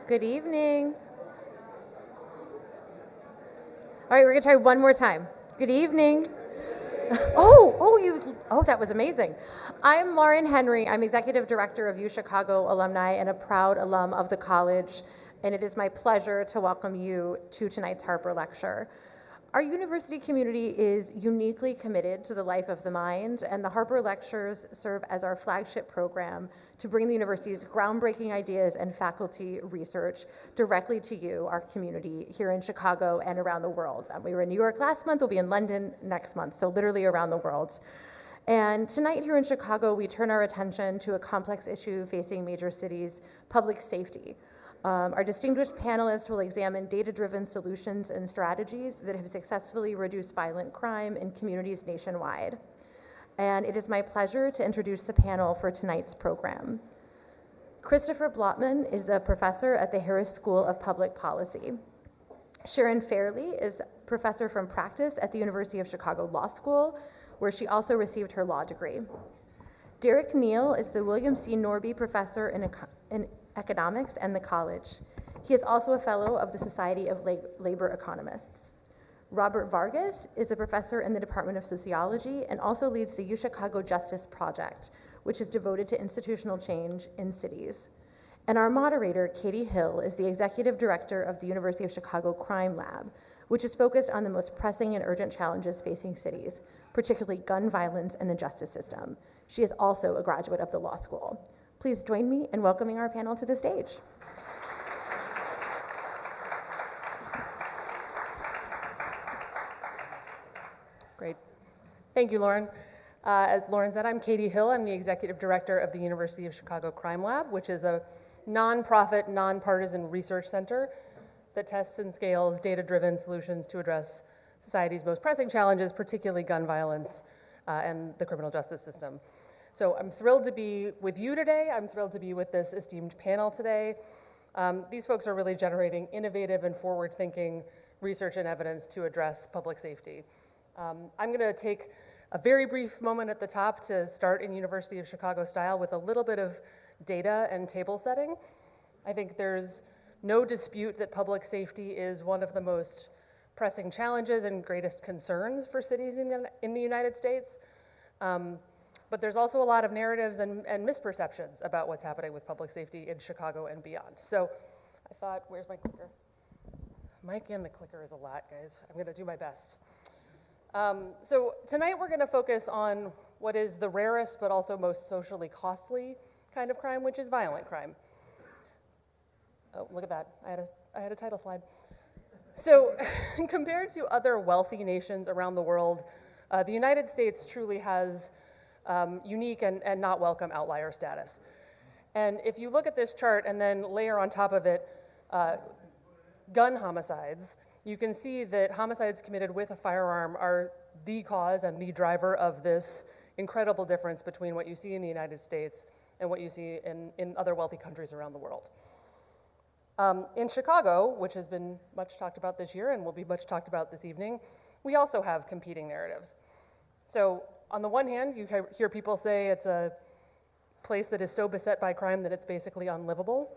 Good evening. All right, we're gonna try one more time. Good evening. That was amazing. I'm Lauren Henry. I'm Executive Director of UChicago Alumni and a proud alum of the college, and it is my pleasure to welcome you to tonight's Harper Lecture. Our university community is uniquely committed to the life of the mind, and the Harper Lectures serve as our flagship program to bring the university's groundbreaking ideas and faculty research directly to you, our community, here in Chicago and around the world. We were in New York last month, we'll be in London next month, so literally around the world. And tonight here in Chicago, we turn our attention to a complex issue facing major cities, public safety. Our distinguished panelists will examine data-driven solutions and strategies that have successfully reduced violent crime in communities nationwide. And it is my pleasure to introduce the panel for tonight's program. Christopher Blotman is the professor at the Harris School of Public Policy. Sharon Fairley is professor from practice at the University of Chicago Law School, where she also received her law degree. Derek Neal is the William C. Norby Professor in Economics and the college. He is also a fellow of the Society of Labor Economists. Robert Vargas is a professor in the Department of Sociology and also leads the UChicago Justice Project, which is devoted to institutional change in cities. And our moderator, Katie Hill, is the executive director of the University of Chicago Crime Lab, which is focused on the most pressing and urgent challenges facing cities, particularly gun violence and the justice system. She is also a graduate of the law school. Please join me in welcoming our panel to the stage. Great. Thank you, Lauren. As Lauren said, I'm Katie Hill. I'm the Executive Director of the University of Chicago Crime Lab, which is a nonprofit, nonpartisan research center that tests and scales data-driven solutions to address society's most pressing challenges, particularly gun violence and the criminal justice system. So I'm thrilled to be with you today. I'm thrilled to be with this esteemed panel today. These folks are really generating innovative and forward-thinking research and evidence to address public safety. I'm going to take a very brief moment at the top to start in University of Chicago style with a little bit of data and table setting. I think there's no dispute that public safety is one of the most pressing challenges and greatest concerns for cities in the United States. But there's also a lot of narratives and misperceptions about what's happening with public safety in Chicago and beyond. So I thought, where's my clicker? Mic and the clicker is a lot, guys. I'm gonna do my best. So tonight we're gonna focus on what is the rarest but also most socially costly kind of crime, which is violent crime. Oh, look at that, I had a title slide. So compared to other wealthy nations around the world, the United States truly has unique and not welcome outlier status. And if you look at this chart and then layer on top of it gun homicides, you can see that homicides committed with a firearm are the cause and the driver of this incredible difference between what you see in the United States and what you see in other wealthy countries around the world. In Chicago, which has been much talked about this year and will be much talked about this evening, we also have competing narratives. So on the one hand, you hear people say it's a place that is so beset by crime that it's basically unlivable.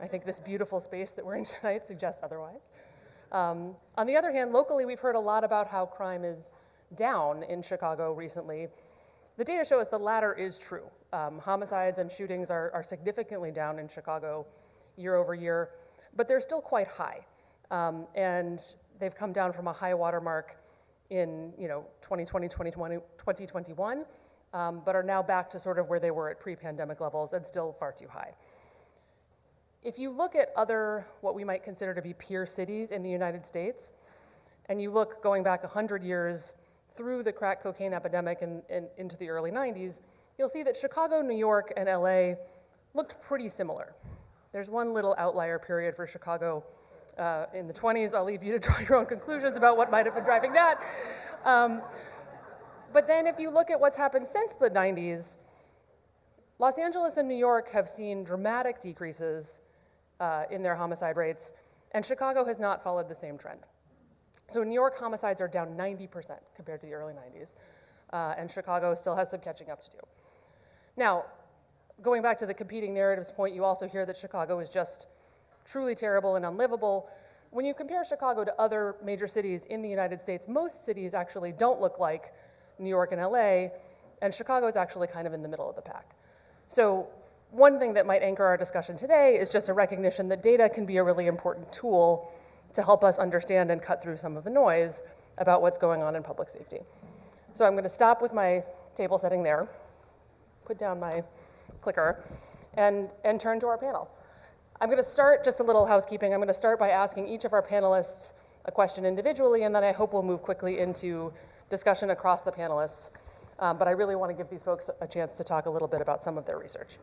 I think this beautiful space that we're in tonight suggests otherwise. On the other hand, locally, we've heard a lot about how crime is down in Chicago recently. The data shows the latter is true. Homicides and shootings are significantly down in Chicago year over year, but they're still quite high. And they've come down from a high watermark in 2020, 2021, but are now back to sort of where they were at pre-pandemic levels and still far too high. If you look at other, what we might consider to be peer cities in the United States, and you look going back 100 years through the crack cocaine epidemic and into the early 90s, you'll see that Chicago, New York, and LA looked pretty similar. There's one little outlier period for Chicago in the 20s. I'll leave you to draw your own conclusions about what might have been driving that. But then if you look at what's happened since the 90s, Los Angeles and New York have seen dramatic decreases in their homicide rates, and Chicago has not followed the same trend. So New York homicides are down 90% compared to the early 90s, and Chicago still has some catching up to do. Now, going back to the competing narratives point, you also hear that Chicago is just truly terrible and unlivable. When you compare Chicago to other major cities in the United States, most cities actually don't look like New York and LA, and Chicago is actually kind of in the middle of the pack. So one thing that might anchor our discussion today is just a recognition that data can be a really important tool to help us understand and cut through some of the noise about what's going on in public safety. So I'm going to stop with my table setting there, put down my clicker, and turn to our panel. I'm going to start, just a little housekeeping, I'm going to start by asking each of our panelists a question individually, and then I hope we'll move quickly into discussion across the panelists. But I really want to give these folks a chance to talk a little bit about some of their research.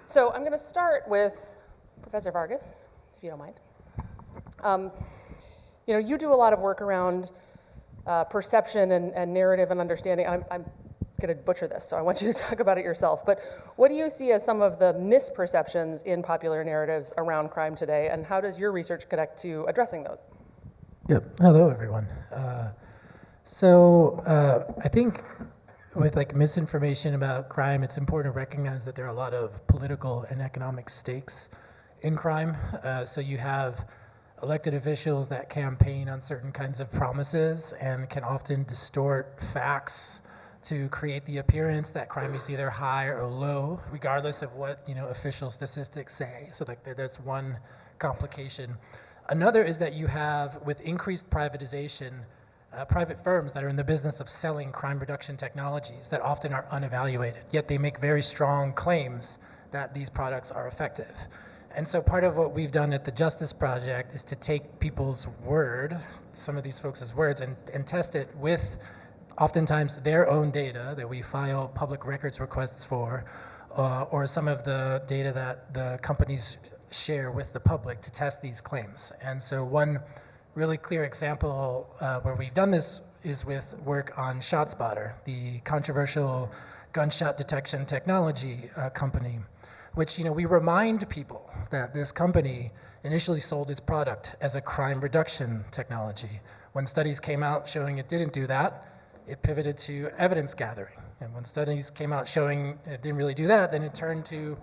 So I'm going to start with Professor Vargas, if you don't mind. You do a lot of work around perception and narrative and understanding. I'm going to butcher this, so I want you to talk about it yourself. But what do you see as some of the misperceptions in popular narratives around crime today, and how does your research connect to addressing those? Yeah. Hello, everyone. I think with misinformation about crime, it's important to recognize that there are a lot of political and economic stakes in crime. So you have elected officials that campaign on certain kinds of promises and can often distort facts to create the appearance that crime is either high or low, regardless of what official statistics say. So that's one complication. Another is that you have, with increased privatization, private firms that are in the business of selling crime reduction technologies that often are unevaluated, yet they make very strong claims that these products are effective. And so part of what we've done at the Justice Project is to take people's word, some of these folks' words, and test it with oftentimes their own data that we file public records requests for, or some of the data that the companies share with the public to test these claims. And so one really clear example where we've done this is with work on ShotSpotter, the controversial gunshot detection technology company, which we remind people that this company initially sold its product as a crime reduction technology. When studies came out showing it didn't do that, it pivoted to evidence gathering. And when studies came out showing it didn't really do that, then it turned to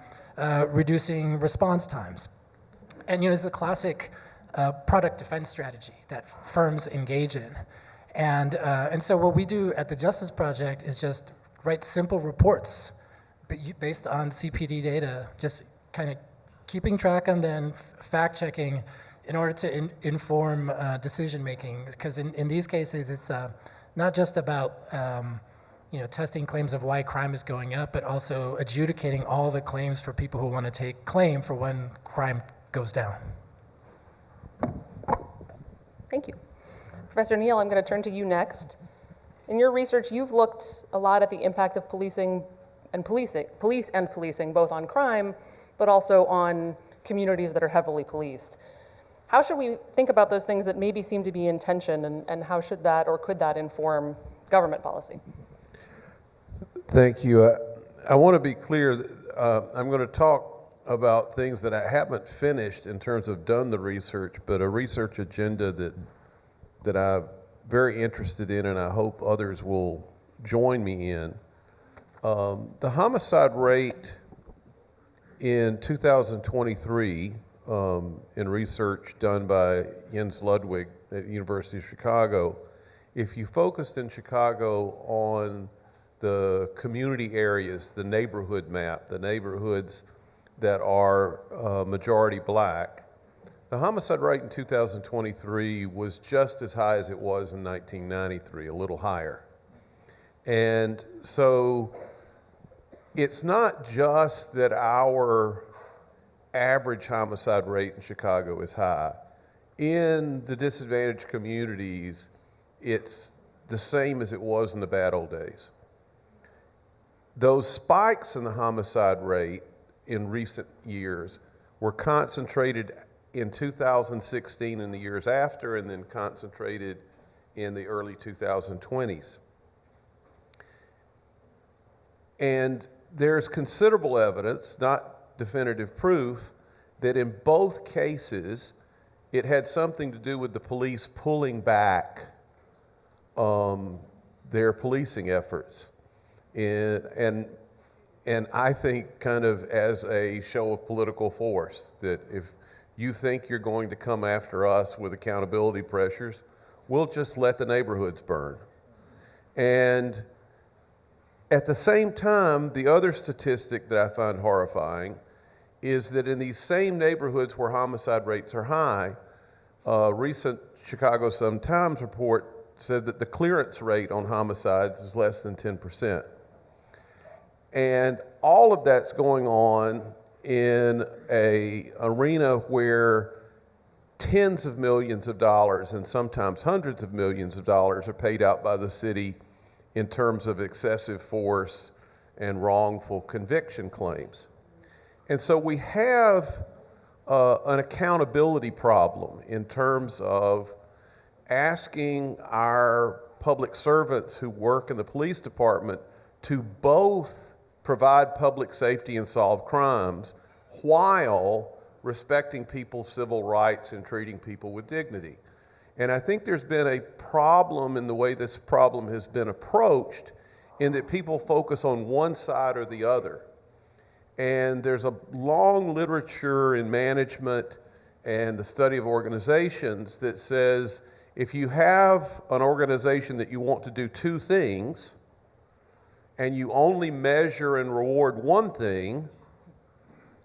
reducing response times. And it's a classic product defense strategy that firms engage in. And so what we do at the Justice Project is just write simple reports based on CPD data, just kind of keeping track and then fact-checking in order to inform decision-making. Because in these cases, it's not just about testing claims of why crime is going up, but also adjudicating all the claims for people who want to take claim for when crime goes down. Thank you. Professor Neal, I'm going to turn to you next. In your research, you've looked a lot at the impact of police and policing, both on crime, but also on communities that are heavily policed. How should we think about those things that maybe seem to be in tension, and how should that or could that inform government policy? Thank you. I want to be clear. I'm going to talk about things that I haven't finished in terms of done the research, but a research agenda that I'm very interested in, and I hope others will join me in. The homicide rate in 2023, in research done by Jens Ludwig at the University of Chicago, if you focused in Chicago on the community areas, the neighborhood map, the neighborhoods that are majority black, the homicide rate in 2023 was just as high as it was in 1993, a little higher. And so it's not just that our average homicide rate in Chicago is high. In the disadvantaged communities, it's the same as it was in the bad old days. Those spikes in the homicide rate in recent years were concentrated in 2016 and the years after, and then concentrated in the early 2020s. And there's considerable evidence, not definitive proof, that in both cases it had something to do with the police pulling back their policing efforts. And And I think kind of as a show of political force, that if you think you're going to come after us with accountability pressures, we'll just let the neighborhoods burn. And at the same time, the other statistic that I find horrifying is that in these same neighborhoods where homicide rates are high, a recent Chicago Sun-Times report said that the clearance rate on homicides is less than 10%. And all of that's going on in an arena where tens of millions of dollars and sometimes hundreds of millions of dollars are paid out by the city in terms of excessive force and wrongful conviction claims. And so we have an accountability problem in terms of asking our public servants who work in the police department to both provide public safety and solve crimes while respecting people's civil rights and treating people with dignity. And I think there's been a problem in the way this problem has been approached, in that people focus on one side or the other. And there's a long literature in management and the study of organizations that says if you have an organization that you want to do two things, and you only measure and reward one thing,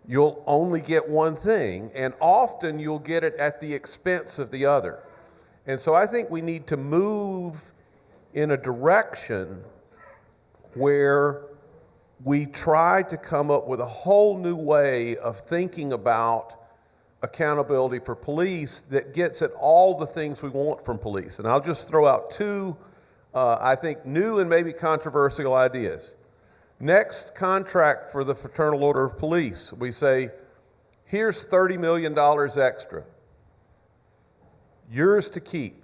you'll only get one thing, and often you'll get it at the expense of the other. And so I think we need to move in a direction where we try to come up with a whole new way of thinking about accountability for police that gets at all the things we want from police. And I'll just throw out two I think new and maybe controversial ideas. Next contract for the Fraternal Order of Police, we say, here's $30 million extra, yours to keep.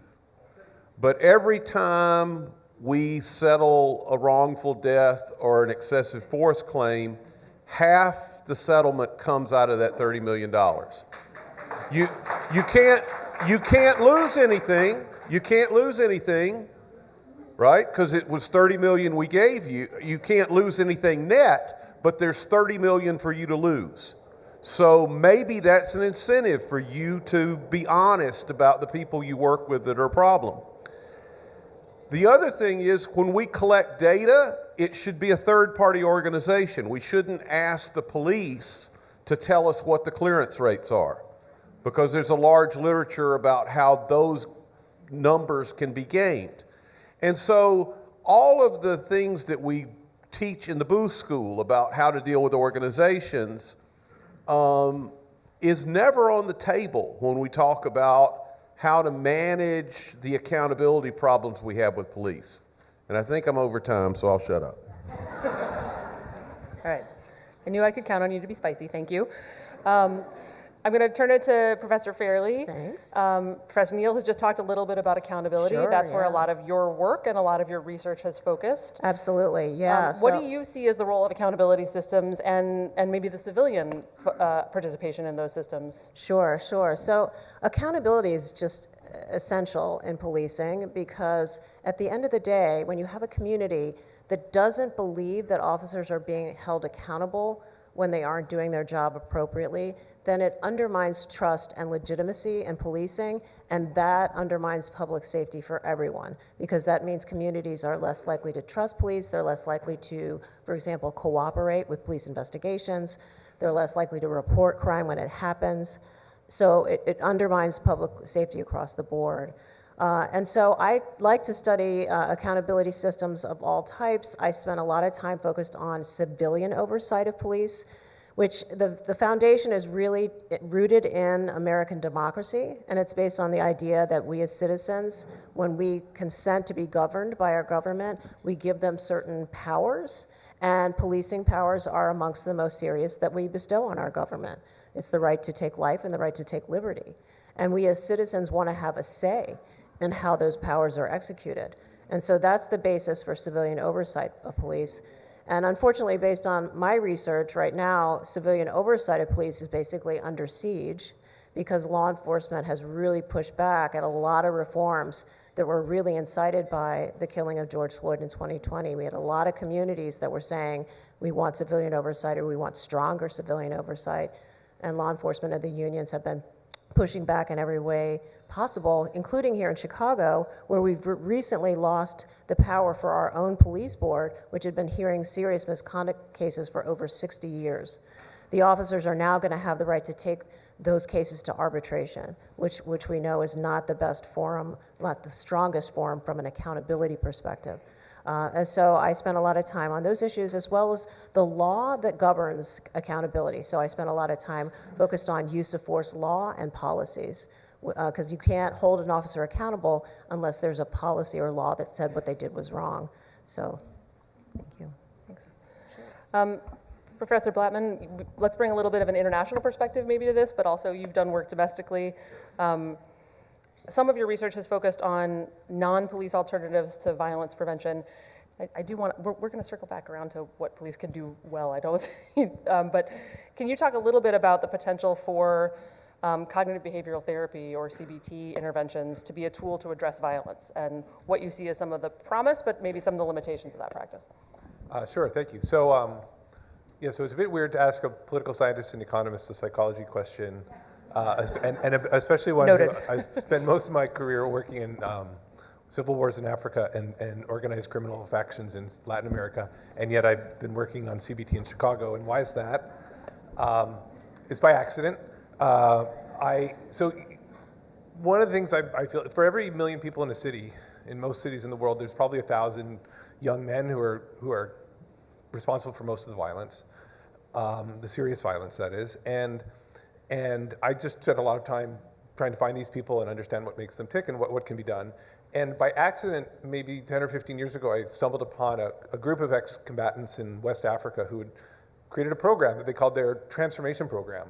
But every time we settle a wrongful death or an excessive force claim, half the settlement comes out of that $30 million. You can't lose anything. You can't lose anything. Right? Because it was $30 million we gave you. You can't lose anything net, but there's $30 million for you to lose. So maybe that's an incentive for you to be honest about the people you work with that are a problem. The other thing is, when we collect data, it should be a third-party organization. We shouldn't ask the police to tell us what the clearance rates are, because there's a large literature about how those numbers can be gained. And so all of the things that we teach in the Booth School about how to deal with organizations is never on the table when we talk about how to manage the accountability problems we have with police. And I think I'm over time, so I'll shut up. All right. I knew I could count on you to be spicy. Thank you. I'm going to turn it to Professor Fairley. Thanks. Professor Neal has just talked a little bit about accountability. Sure, That's where a yeah. lot of your work and a lot of your research has focused. Absolutely, yeah. What do you see as the role of accountability systems and maybe the civilian participation in those systems? Sure. So accountability is just essential in policing, because at the end of the day, when you have a community that doesn't believe that officers are being held accountable when they aren't doing their job appropriately, then it undermines trust and legitimacy in policing, and that undermines public safety for everyone, because that means communities are less likely to trust police, they're less likely to, for example, cooperate with police investigations, they're less likely to report crime when it happens. So it undermines public safety across the board. And so I like to study accountability systems of all types. I spent a lot of time focused on civilian oversight of police, which the foundation is really rooted in American democracy, and it's based on the idea that we as citizens, when we consent to be governed by our government, we give them certain powers, and policing powers are amongst the most serious that we bestow on our government. It's the right to take life and the right to take liberty. And we as citizens want to have a say in how those powers are executed. And so that's the basis for civilian oversight of police. And unfortunately, based on my research right now, civilian oversight of police is basically under siege, because law enforcement has really pushed back at a lot of reforms that were really incited by the killing of George Floyd in 2020. We had a lot of communities that were saying, we want civilian oversight, or we want stronger civilian oversight. And law enforcement and the unions have been pushing back in every way possible, including here in Chicago, where we've recently lost the power for our own police board, which had been hearing serious misconduct cases for over 60 years. The officers are now going to have the right to take those cases to arbitration, which we know is not the best forum, not the strongest forum from an accountability perspective. And so I spent a lot of time on those issues, as well as the law that governs accountability. So I spent a lot of time focused on use of force law and policies, because you can't hold an officer accountable unless there's a policy or law that said what they did was wrong. So thank you. Thanks. Professor Blattman, let's bring a little bit of an international perspective maybe to this, but also you've done work domestically. Some of your research has focused on non-police alternatives to violence prevention. I do want, we're going to circle back around to what police can do well, I don't think. But can you talk a little bit about the potential for cognitive behavioral therapy or CBT interventions to be a tool to address violence, and what you see as some of the promise, but maybe some of the limitations of that practice? Sure, thank you. So, yeah, so it's a bit weird to ask a political scientist and economist a psychology question, and especially one who I spent most of my career working in civil wars in Africa and organized criminal factions in Latin America, and yet I've been working on CBT in Chicago. And why is that? It's by accident. So one of the things I feel, for every million people in a city, in most cities in the world, there's probably 1,000 young men who are responsible for most of the violence, the serious violence, that is. And I just spent a lot of time trying to find these people and understand what makes them tick and what can be done. And by accident, maybe 10 or 15 years ago, I stumbled upon a group of ex-combatants in West Africa who had created a program that they called their transformation program.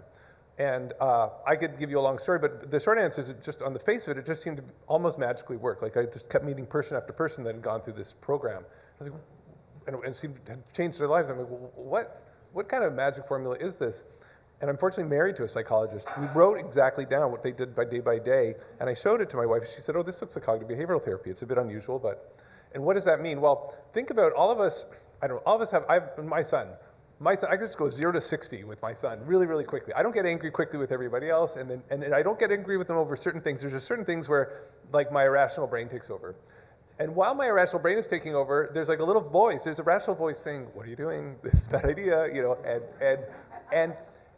And I could give you a long story, but the short answer is, just on the face of it, it just seemed to almost magically work. Like, I just kept meeting person after person that had gone through this program. I was like, and seemed to have changed their lives. I'm like, well, what kind of magic formula is this? And I'm fortunately married to a psychologist. We wrote exactly down what they did by day, and I showed it to my wife. She said, oh, this looks like cognitive behavioral therapy. It's a bit unusual, but, and what does that mean? Well, think about all of us, I have my son, I can just go 0 to 60 with my son really, really quickly. I don't get angry quickly with everybody else, and I don't get angry with them over certain things. There's just certain things where, like, my irrational brain takes over. And while my irrational brain is taking over, there's like a little voice. There's a rational voice saying, what are you doing? This is a bad idea, you know,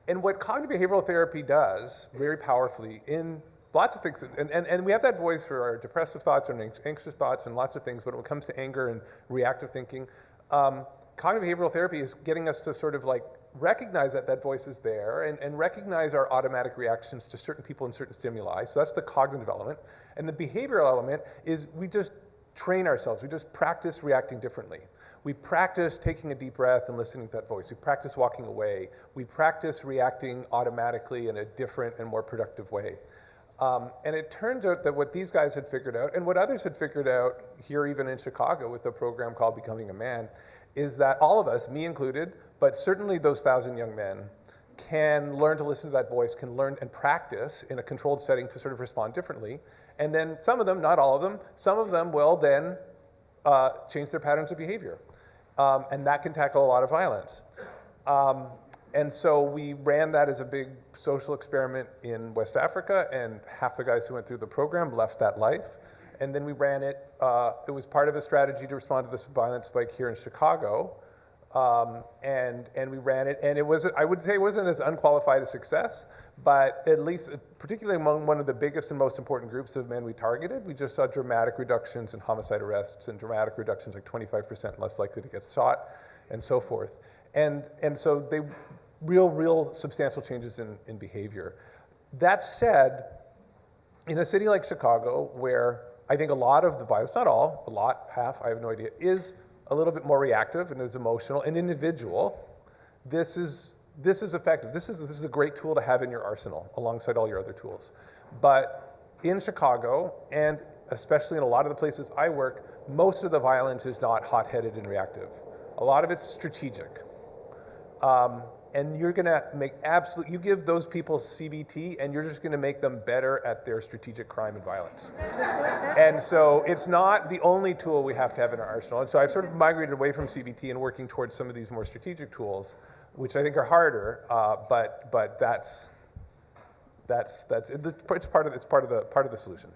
and what cognitive behavioral therapy does very powerfully in lots of things, and we have that voice for our depressive thoughts and anxious thoughts and lots of things, but when it comes to anger and reactive thinking, cognitive behavioral therapy is getting us to sort of like recognize that voice is there and recognize our automatic reactions to certain people and certain stimuli. So that's the cognitive element. And the behavioral element is we just train ourselves. We just practice reacting differently. We practice taking a deep breath and listening to that voice. We practice walking away. We practice reacting automatically in a different and more productive way. And it turns out that what these guys had figured out, and what others had figured out here even in Chicago with a program called Becoming a Man, is that all of us, me included, but certainly those 1,000 young men, can learn to listen to that voice, can learn and practice in a controlled setting to sort of respond differently. And then some of them, not all of them, some of them will then change their patterns of behavior. And that can tackle a lot of violence. And so we ran that as a big social experiment in West Africa, and half the guys who went through the program left that life. And then we ran it, it was part of a strategy to respond to this violence spike here in Chicago. And we ran it, and it was, I would say it wasn't as unqualified a success, but at least, particularly among one of the biggest and most important groups of men we targeted, we just saw dramatic reductions in homicide arrests and dramatic reductions, like 25% less likely to get shot, and so forth. And so they, real substantial changes in behavior. That said, in a city like Chicago, where I think a lot of the violence, not all, a lot, half, I have no idea, is a little bit more reactive and is emotional and individual, this is effective. This is a great tool to have in your arsenal alongside all your other tools. But in Chicago, and especially in a lot of the places I work, most of the violence is not hot-headed and reactive. A lot of it's strategic. and you're going to make you give those people CBT, and you're just going to make them better at their strategic crime and violence. And so it's not the only tool we have to have in our arsenal. And so I've sort of migrated away from CBT and working towards some of these more strategic tools, which I think are harder, but that's part of the solution.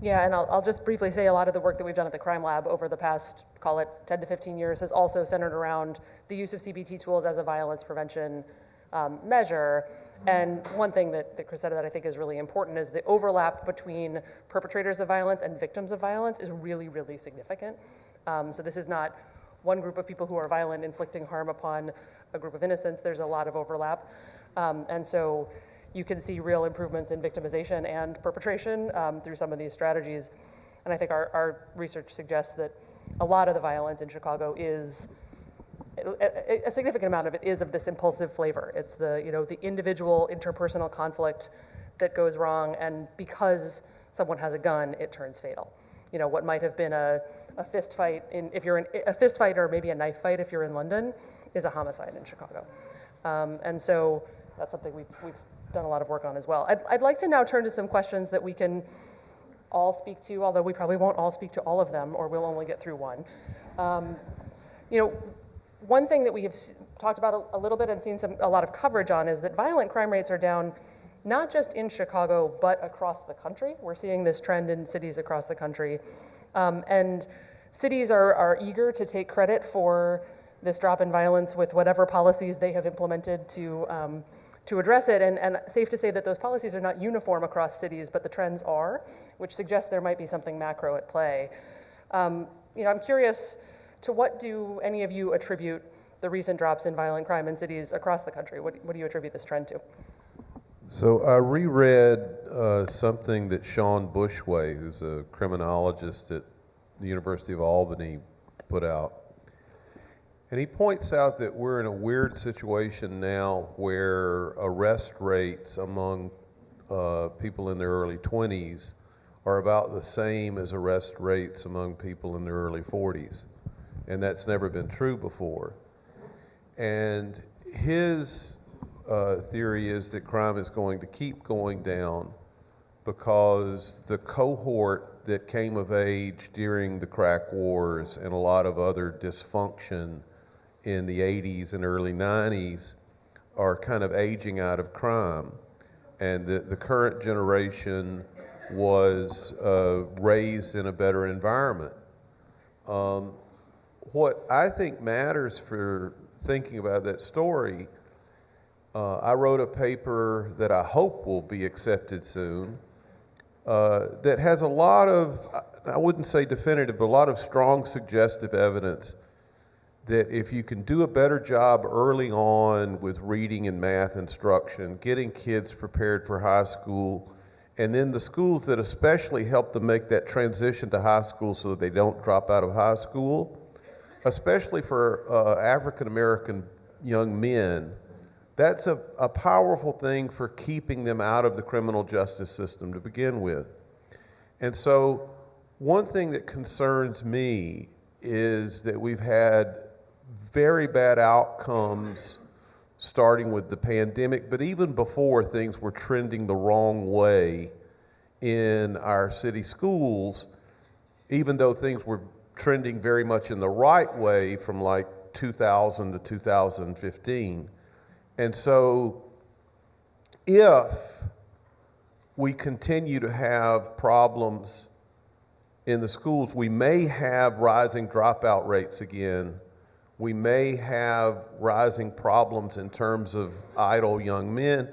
Yeah, and I'll just briefly say a lot of the work that we've done at the Crime Lab over the past, call it 10 to 15 years, has also centered around the use of CBT tools as a violence prevention measure. And one thing that Chris said that I think is really important is the overlap between perpetrators of violence and victims of violence is really, really significant. So this is not one group of people who are violent inflicting harm upon a group of innocents. There's a lot of overlap. And so you can see real improvements in victimization and perpetration through some of these strategies. And I think our research suggests that a lot of the violence in Chicago is, a significant amount of it is of this impulsive flavor. It's the individual interpersonal conflict that goes wrong, and because someone has a gun, it turns fatal. What might have been a fist fight, if you're a fist fight or maybe a knife fight if you're in London, is a homicide in Chicago. And so that's something we've done a lot of work on as well. I'd like to now turn to some questions that we can all speak to, although we probably won't all speak to all of them, or we'll only get through one. One thing that we have talked about a little bit and seen a lot of coverage on is that violent crime rates are down not just in Chicago, but across the country. We're seeing this trend in cities across the country. And cities are eager to take credit for this drop in violence with whatever policies they have implemented to address it, and safe to say that those policies are not uniform across cities, but the trends are, which suggests there might be something macro at play. I'm curious, to what do any of you attribute the recent drops in violent crime in cities across the country? What do you attribute this trend to? So I reread something that Sean Bushway, who's a criminologist at the University of Albany, put out. And he points out that we're in a weird situation now where arrest rates among people in their early 20s are about the same as arrest rates among people in their early 40s. And that's never been true before. And his theory is that crime is going to keep going down because the cohort that came of age during the crack wars and a lot of other dysfunction in the 80s and early 90s are kind of aging out of crime. And the current generation was raised in a better environment. What I think matters for thinking about that story, I wrote a paper that I hope will be accepted soon that has a lot of, I wouldn't say definitive, but a lot of strong suggestive evidence that if you can do a better job early on with reading and math instruction, getting kids prepared for high school, and then the schools that especially help them make that transition to high school so that they don't drop out of high school, especially for African American young men, that's a powerful thing for keeping them out of the criminal justice system to begin with. And so one thing that concerns me is that we've had very bad outcomes starting with the pandemic, but even before, things were trending the wrong way in our city schools, even though things were trending very much in the right way from like 2000 to 2015. And so if we continue to have problems in the schools, we may have rising dropout rates again. We may have rising problems in terms of idle young men,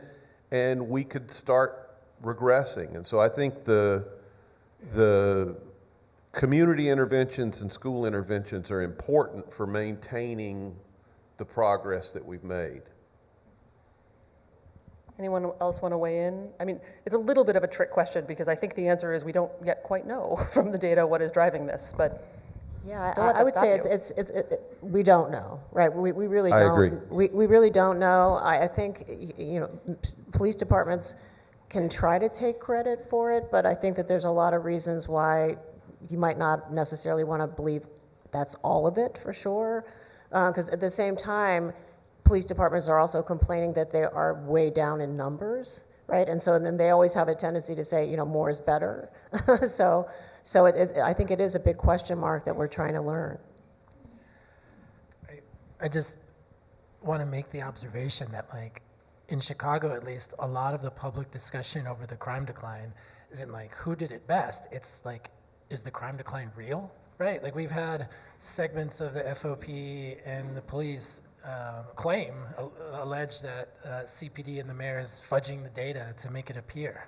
and we could start regressing. And so I think the community interventions and school interventions are important for maintaining the progress that we've made. Anyone else want to weigh in? I mean, it's a little bit of a trick question because I think the answer is we don't yet quite know from the data what is driving this, but yeah, don't let I that would stop say you. we don't know, right? We really don't. I agree. We really don't know. I think, police departments can try to take credit for it, but I think that there's a lot of reasons why you might not necessarily want to believe that's all of it for sure. Because at the same time, police departments are also complaining that they are way down in numbers, right? And so then they always have a tendency to say, more is better. so it is, I think it is a big question mark that we're trying to learn. I just want to make the observation that, like, in Chicago at least, a lot of the public discussion over the crime decline isn't like who did it best. It's like, is the crime decline real? Right? Like, we've had segments of the FOP and the police allege that CPD and the mayor is fudging the data to make it appear.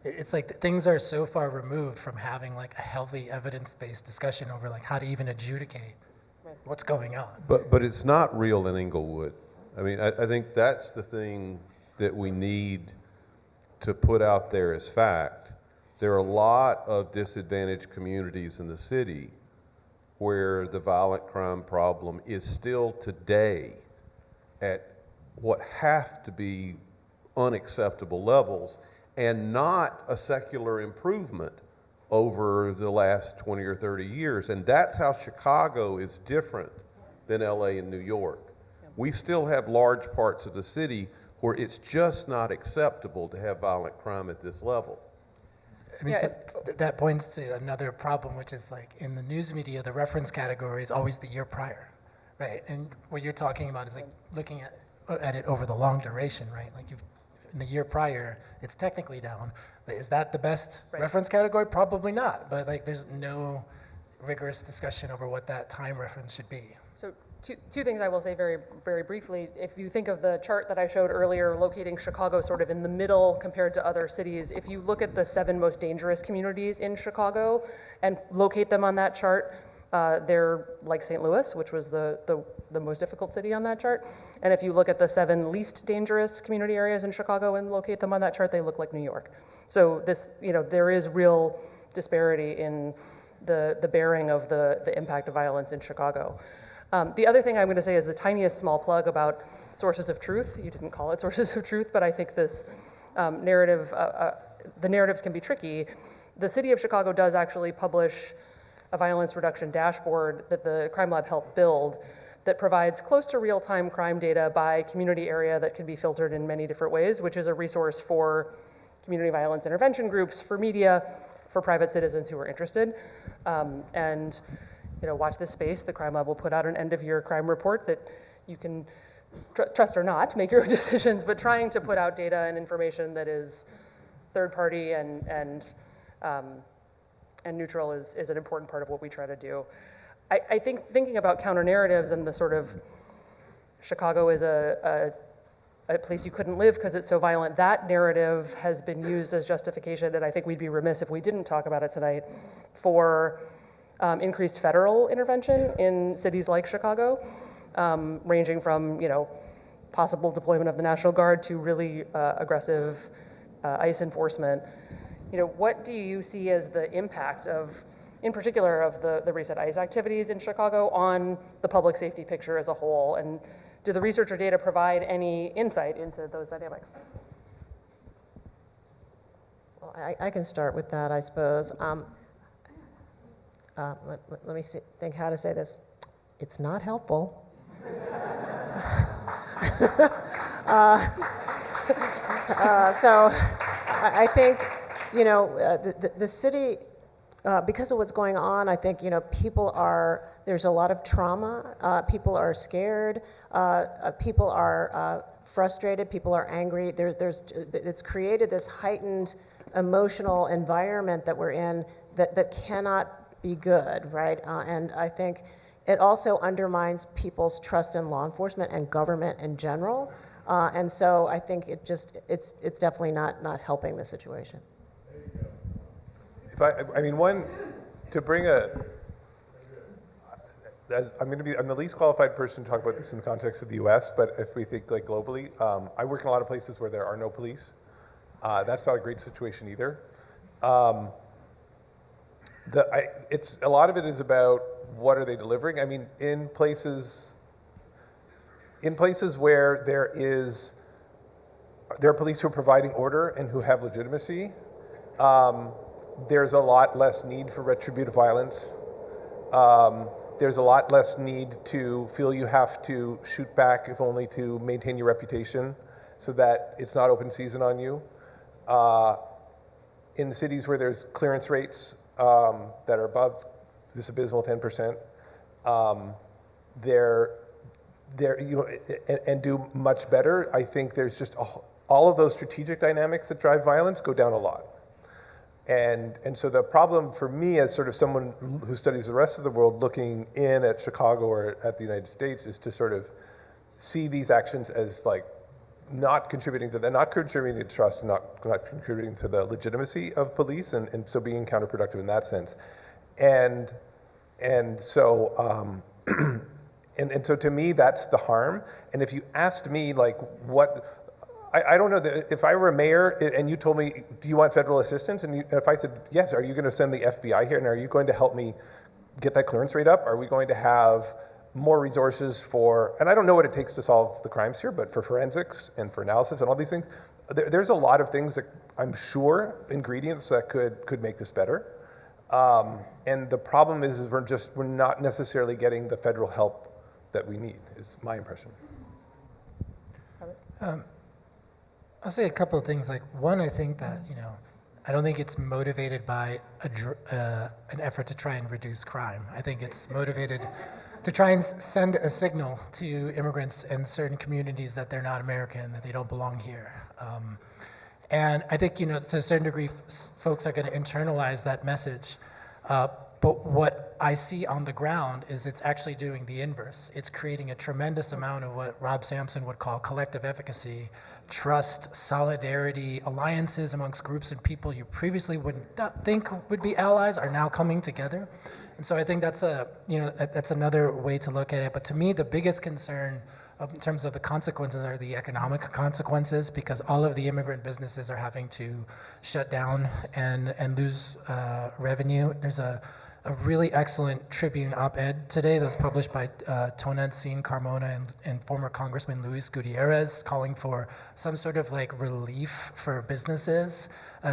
It's like things are so far removed from having like a healthy evidence-based discussion over like how to even adjudicate what's going on. But it's not real in Inglewood. I mean, I think that's the thing that we need to put out there as fact. There are a lot of disadvantaged communities in the city where the violent crime problem is still today at what have to be unacceptable levels, and not a secular improvement over the last 20 or 30 years. And that's how Chicago is different than LA and New York. We still have large parts of the city where it's just not acceptable to have violent crime at this level. I mean, that points to another problem, which is like in the news media, the reference category is always the year prior, right? And what you're talking about is like looking at it over the long duration, right? Like in the year prior, it's technically down, but is that the best reference category? Probably not, but like there's no rigorous discussion over what that time reference should be. So two things I will say very, very briefly. If you think of the chart that I showed earlier, locating Chicago sort of in the middle compared to other cities, if you look at the 7 most dangerous communities in Chicago and locate them on that chart, they're like St. Louis, which was the most difficult city on that chart. And if you look at the 7 least dangerous community areas in Chicago and locate them on that chart, they look like New York. So this, there is real disparity in the bearing of the impact of violence in Chicago. The other thing I'm going to say is the tiniest small plug about sources of truth. You didn't call it sources of truth, but I think this narrative, the narratives can be tricky. The city of Chicago does actually publish a violence reduction dashboard that the Crime Lab helped build that provides close to real-time crime data by community area that can be filtered in many different ways, which is a resource for community violence intervention groups, for media, for private citizens who are interested. And watch this space. The Crime Lab will put out an end-of-year crime report that you can trust or not, make your own decisions, but trying to put out data and information that is third-party and neutral is an important part of what we try to do. I think thinking about counter-narratives and the sort of Chicago is a place you couldn't live because it's so violent, that narrative has been used as justification, and I think we'd be remiss if we didn't talk about it tonight, for increased federal intervention in cities like Chicago, ranging from possible deployment of the National Guard to really aggressive ICE enforcement. What do you see as the impact of, in particular, of the recent ICE activities in Chicago on the public safety picture as a whole? And do the research or data provide any insight into those dynamics? Well, I can start with that, I suppose. Let me think how to say this. It's not helpful. So I think, the city, because of what's going on, I think, there's a lot of trauma. People are scared. People are frustrated. People are angry. It's created this heightened emotional environment that we're in that cannot be good, right? And I think it also undermines people's trust in law enforcement and government in general. And so I think it's definitely not helping the situation. I'm the least qualified person to talk about this in the context of the U.S., but if we think like globally, I work in a lot of places where there are no police. That's not a great situation either. A lot of it is about what are they delivering. I mean, in places where there are police who are providing order and who have legitimacy, there's a lot less need for retributive violence. there's a lot less need to feel you have to shoot back, if only to maintain your reputation, so that it's not open season on you. In the cities where there's clearance rates that are above this abysmal 10%, and do much better, I think there's just all of those strategic dynamics that drive violence go down a lot. And so the problem for me as sort of someone who studies the rest of the world looking in at Chicago or at the United States is to sort of see these actions as like not contributing to trust, and not contributing to the legitimacy of police, and so being counterproductive in that sense. And so and so to me that's the harm. And if you asked me like what, I don't know, if I were a mayor and you told me, do you want federal assistance? And if I said, yes, are you going to send the FBI here? And are you going to help me get that clearance rate up? Are we going to have more resources for, and I don't know what it takes to solve the crimes here, but for forensics and for analysis and all these things, there's a lot of things that I'm sure, ingredients that could make this better. And the problem is we're not necessarily getting the federal help that we need, is my impression. I'll say a couple of things. Like, one, I think that, I don't think it's motivated by an effort to try and reduce crime. I think it's motivated to try and send a signal to immigrants in certain communities that they're not American, that they don't belong here. And I think, to a certain degree, folks are going to internalize that message. But what I see on the ground is it's actually doing the inverse. It's creating a tremendous amount of what Rob Sampson would call collective efficacy, trust, solidarity, alliances amongst groups and people you previously would not think would be allies are now coming together. And so I think that's that's another way to look at it. But to me, the biggest concern in terms of the consequences are the economic consequences, because all of the immigrant businesses are having to shut down and lose revenue. There's a really excellent Tribune op-ed today that was published by Tonantzin Carmona and former Congressman Luis Gutierrez, calling for some sort of like relief for businesses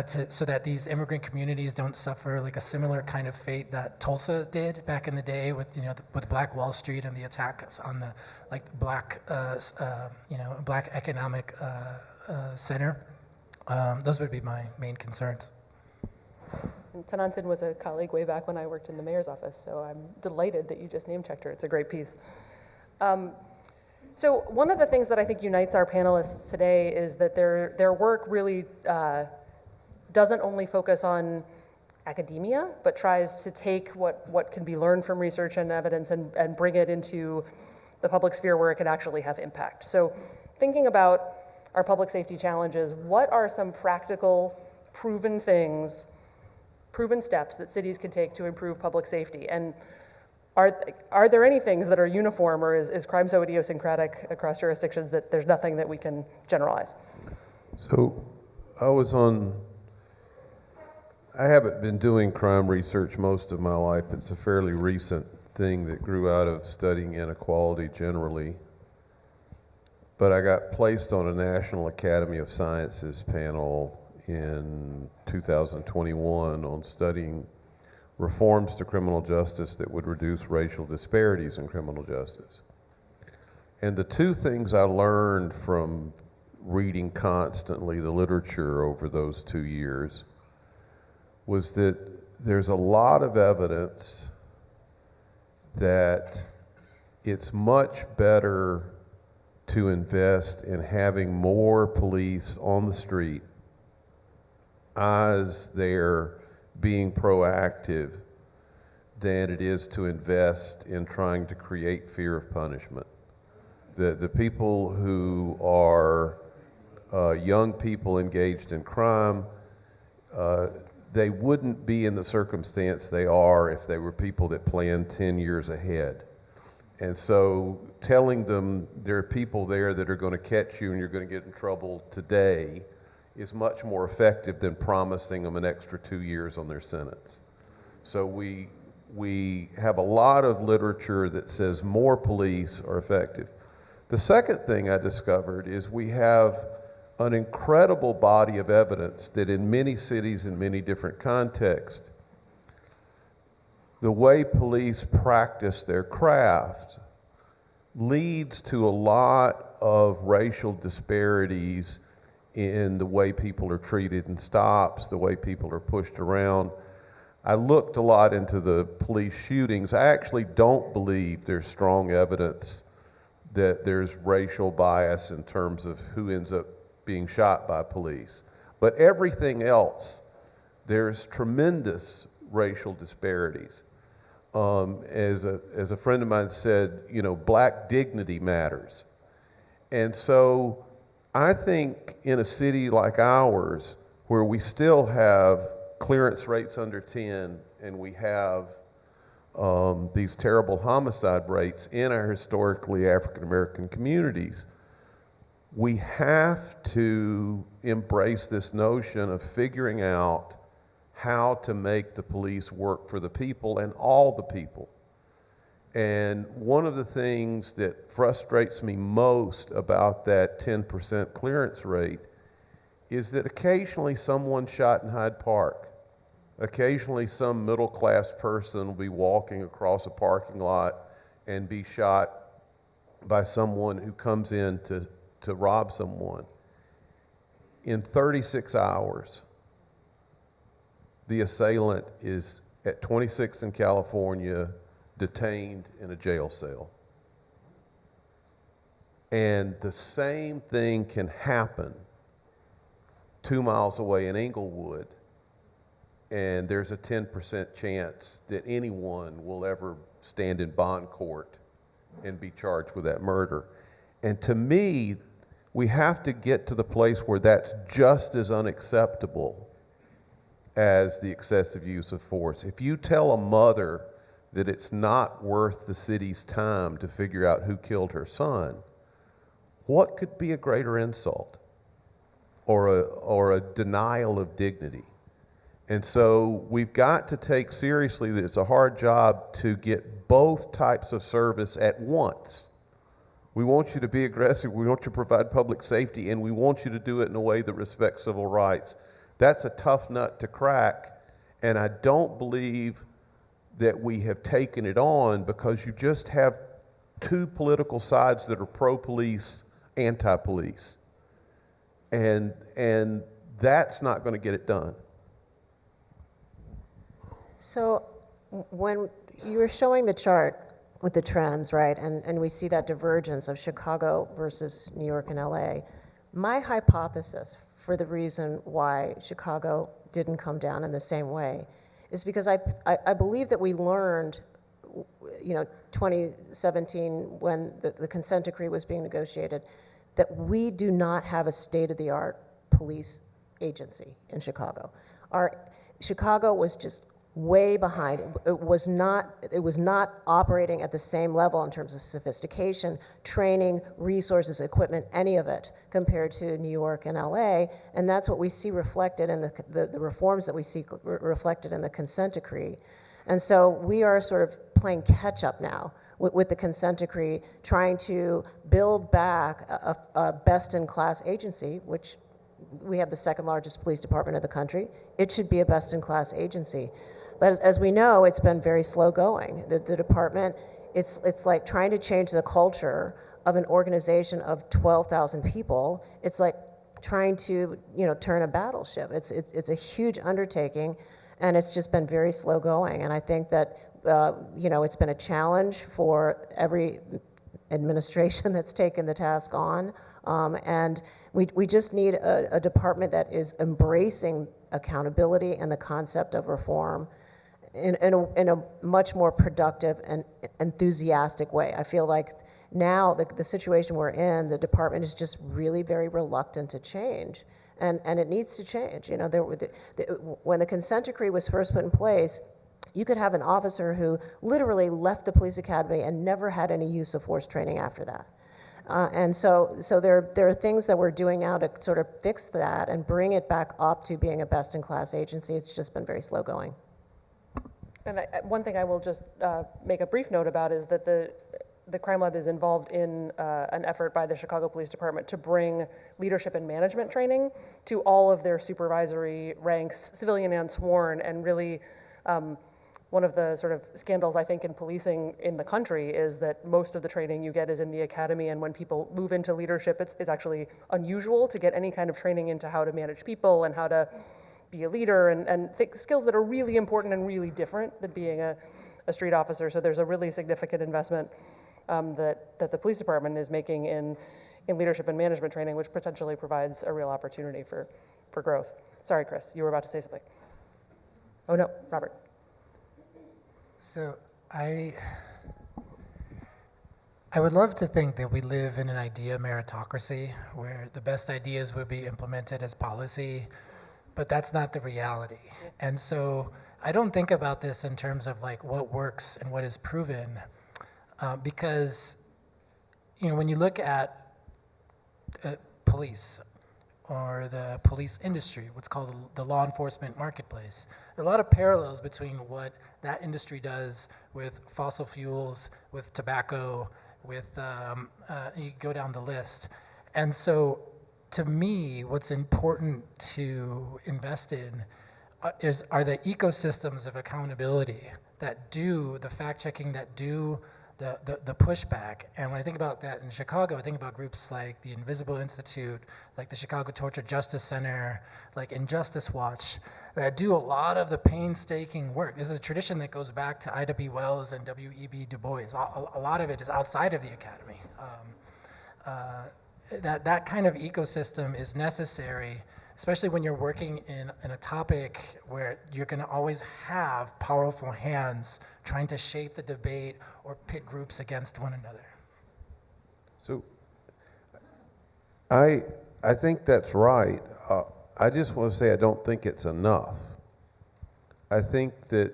so that these immigrant communities don't suffer like a similar kind of fate that Tulsa did back in the day with with Black Wall Street and the attacks on the black black economic center. Those would be my main concerns. And Tonantzin was a colleague way back when I worked in the mayor's office, so I'm delighted that you just name-checked her. It's a great piece. So one of the things that I think unites our panelists today is that their work really doesn't only focus on academia, but tries to take what can be learned from research and evidence and bring it into the public sphere where it can actually have impact. So thinking about our public safety challenges, what are some practical, proven steps that cities can take to improve public safety? And are there any things that are uniform, or is crime so idiosyncratic across jurisdictions that there's nothing that we can generalize? So I haven't been doing crime research most of my life. It's a fairly recent thing that grew out of studying inequality generally. But I got placed on a National Academy of Sciences panel in 2021 on studying reforms to criminal justice that would reduce racial disparities in criminal justice. And the two things I learned from reading constantly the literature over those 2 years was that there's a lot of evidence that it's much better to invest in having more police on the street, eyes there being proactive, than it is to invest in trying to create fear of punishment. The people who are young people engaged in crime, they wouldn't be in the circumstance they are if they were people that planned 10 years ahead. And so telling them there are people there that are going to catch you and you're going to get in trouble today is much more effective than promising them an extra 2 years on their sentence. So we have a lot of literature that says more police are effective. The second thing I discovered is we have an incredible body of evidence that in many cities in many different contexts, the way police practice their craft leads to a lot of racial disparities in the way people are treated in stops, the way people are pushed around. I looked a lot into the police shootings. I actually don't believe there's strong evidence that there's racial bias in terms of who ends up being shot by police. But everything else, there's tremendous racial disparities. As a friend of mine said, you know, black dignity matters. And so I think in a city like ours, where we still have clearance rates under 10 and we have these terrible homicide rates in our historically African-American communities, we have to embrace this notion of figuring out how to make the police work for the people and all the people. And one of the things that frustrates me most about that 10% clearance rate is that occasionally someone shot in Hyde Park. Occasionally some middle-class person will be walking across a parking lot and be shot by someone who comes in to rob someone. In 36 hours, the assailant is at 26th in California, detained in a jail cell. And the same thing can happen 2 miles away in Inglewood, and there's a 10% chance that anyone will ever stand in bond court and be charged with that murder. And to me, we have to get to the place where that's just as unacceptable as the excessive use of force. If you tell a mother that it's not worth the city's time to figure out who killed her son, what could be a greater insult or a denial of dignity? And so we've got to take seriously that it's a hard job to get both types of service at once. We want you to be aggressive, we want you to provide public safety, and we want you to do it in a way that respects civil rights. That's a tough nut to crack, and I don't believe that we have taken it on because you just have two political sides that are pro-police, anti-police. And that's not going to get it done. So when you were showing the chart with the trends, right, and we see that divergence of Chicago versus New York and LA, my hypothesis for the reason why Chicago didn't come down in the same way is because I believe that we learned, 2017 when the consent decree was being negotiated, that we do not have a state-of-the-art police agency in Chicago. Chicago was just way behind. It was not operating at the same level in terms of sophistication, training, resources, equipment, any of it compared to New York and LA, and that's what we see reflected in the reforms that we see reflected in the consent decree. And so we are sort of playing catch up now with the consent decree, trying to build back a best-in-class agency, which we have the second largest police department in the country. It should be a best-in-class agency. But as we know, it's been very slow going. The department, it's like trying to change the culture of an organization of 12,000 people. It's like trying to turn a battleship. It's a huge undertaking, and it's just been very slow going. And I think that it's been a challenge for every administration that's taken the task on. And we just need a department that is embracing accountability and the concept of reform in a much more productive and enthusiastic way. I feel like now the situation we're in, the department is just really very reluctant to change. And it needs to change. When the consent decree was first put in place, you could have an officer who literally left the police academy and never had any use of force training after that. And so there are things that we're doing now to sort of fix that and bring it back up to being a best-in-class agency. It's just been very slow going. And one thing I will just make a brief note about is that the Crime Lab is involved in an effort by the Chicago Police Department to bring leadership and management training to all of their supervisory ranks, civilian and sworn, and really one of the sort of scandals, I think, in policing in the country is that most of the training you get is in the academy, and when people move into leadership, it's actually unusual to get any kind of training into how to manage people and how to be a leader, and skills that are really important and really different than being a street officer. So there's a really significant investment that the police department is making in leadership and management training, which potentially provides a real opportunity for growth. Sorry, Chris, you were about to say something. Oh no, Robert. So I would love to think that we live in an idea meritocracy where the best ideas would be implemented as policy, but that's not the reality. And so I don't think about this in terms of like what works and what is proven, because when you look at police or the police industry, what's called the law enforcement marketplace, there are a lot of parallels between what that industry does with fossil fuels, with tobacco, with, you go down the list. And so to me, what's important to invest in are the ecosystems of accountability that do the fact-checking, that do the pushback. And when I think about that in Chicago, I think about groups like the Invisible Institute, like the Chicago Torture Justice Center, like Injustice Watch, that do a lot of the painstaking work. This is a tradition that goes back to I.W. Wells and W.E.B. Du Bois. A lot of it is outside of the academy. That kind of ecosystem is necessary, especially when you're working in a topic where you're going to always have powerful hands trying to shape the debate or pit groups against one another. So I think that's right. I just want to say I don't think it's enough. I think that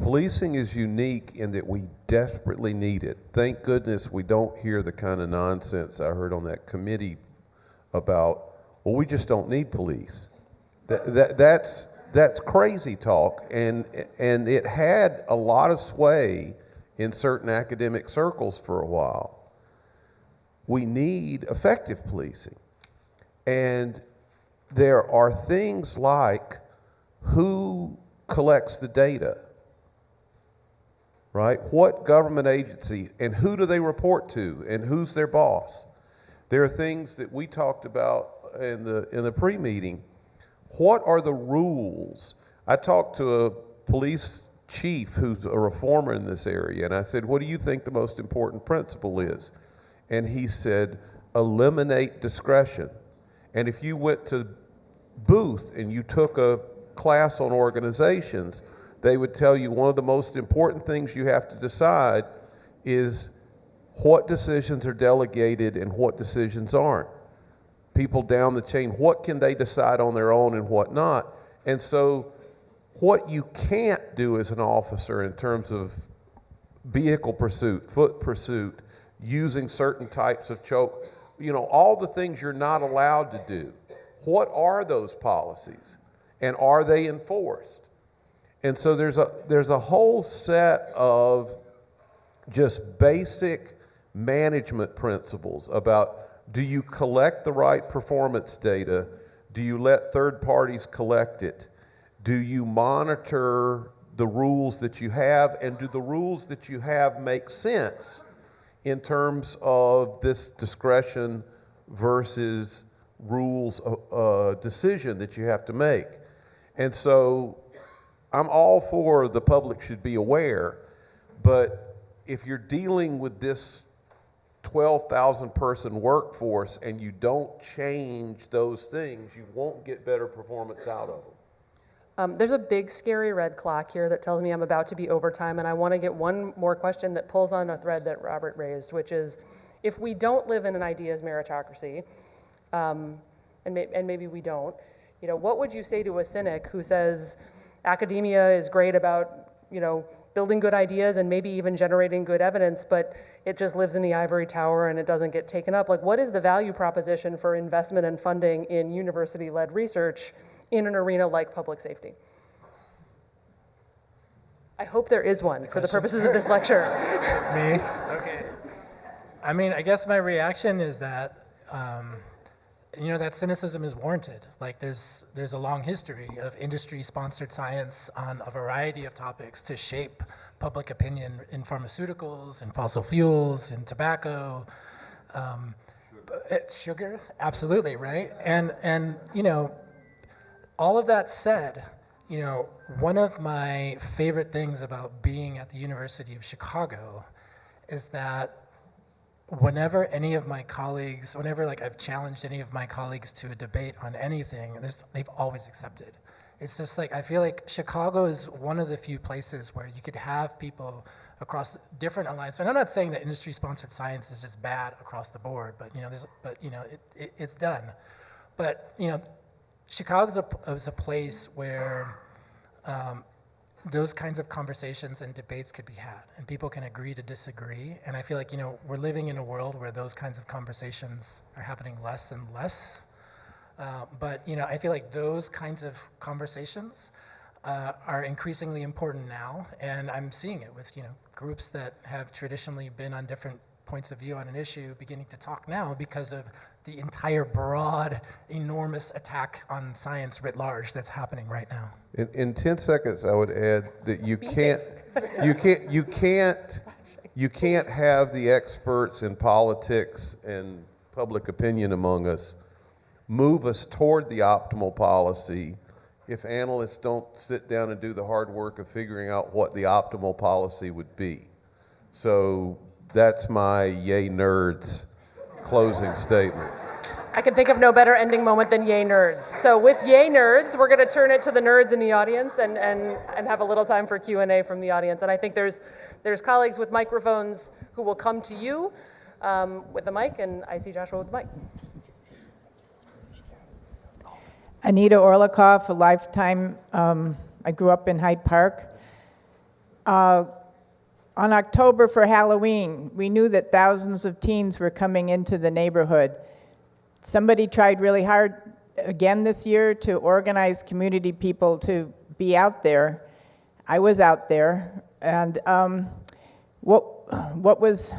policing is unique in that we desperately need it. Thank goodness we don't hear the kind of nonsense I heard on that committee about, well, we just don't need police. That's crazy talk, and it had a lot of sway in certain academic circles for a while. We need effective policing. And there are things like who collects the data, right? What government agency, and who do they report to, and who's their boss? There are things that we talked about in the pre-meeting. What are the rules? I talked to a police chief who's a reformer in this area, and I said, what do you think the most important principle is? And he said, eliminate discretion. And if you went to Booth and you took a class on organizations, they would tell you one of the most important things you have to decide is what decisions are delegated and what decisions aren't. People down the chain, what can they decide on their own and what not? And so what you can't do as an officer in terms of vehicle pursuit, foot pursuit, using certain types of choke, all the things you're not allowed to do. What are those policies? And are they enforced? And so there's a whole set of just basic management principles about, do you collect the right performance data? Do you let third parties collect it? Do you monitor the rules that you have? And do the rules that you have make sense in terms of this discretion versus rules decision that you have to make? And so I'm all for the public should be aware, but if you're dealing with this 12,000 person workforce and you don't change those things, you won't get better performance out of them. There's a big scary red clock here that tells me I'm about to be over time, and I want to get one more question that pulls on a thread that Robert raised, which is, if we don't live in an ideas meritocracy, and maybe we don't, what would you say to a cynic who says academia is great about, building good ideas and maybe even generating good evidence, but it just lives in the ivory tower and it doesn't get taken up? Like, what is the value proposition for investment and funding in university-led research in an arena like public safety? I hope there is one for the purposes of this lecture. Me? Okay. I guess my reaction is that that cynicism is warranted. Like there's a long history of industry-sponsored science on a variety of topics to shape public opinion in pharmaceuticals, in fossil fuels, in tobacco, sugar, absolutely, right? And all of that said, one of my favorite things about being at the University of Chicago is that whenever I've challenged any of my colleagues to a debate on anything, they've always accepted. It's just like, I feel like Chicago is one of the few places where you could have people across different alliances. And I'm not saying that industry-sponsored science is just bad across the board, but it's done. But Chicago is a place where those kinds of conversations and debates could be had, and people can agree to disagree. And I feel like, we're living in a world where those kinds of conversations are happening less and less. But I feel like those kinds of conversations are increasingly important now, and I'm seeing it with, groups that have traditionally been on different points of view on an issue beginning to talk now because of the entire broad, enormous attack on science writ large that's happening right now. In 10 seconds, I would add that you can't have the experts in politics and public opinion among us move us toward the optimal policy if analysts don't sit down and do the hard work of figuring out what the optimal policy would be. So that's my yay nerds closing statement. I can think of no better ending moment than yay nerds. So with yay nerds, we're going to turn it to the nerds in the audience and have a little time for Q&A from the audience. And I think there's colleagues with microphones who will come to you with the mic, and I see Joshua with the mic. Anita Orlikoff, a lifetime. I grew up in Hyde Park. On October for Halloween, we knew that thousands of teens were coming into the neighborhood. Somebody tried really hard again this year to organize community people to be out there. I was out there, and what was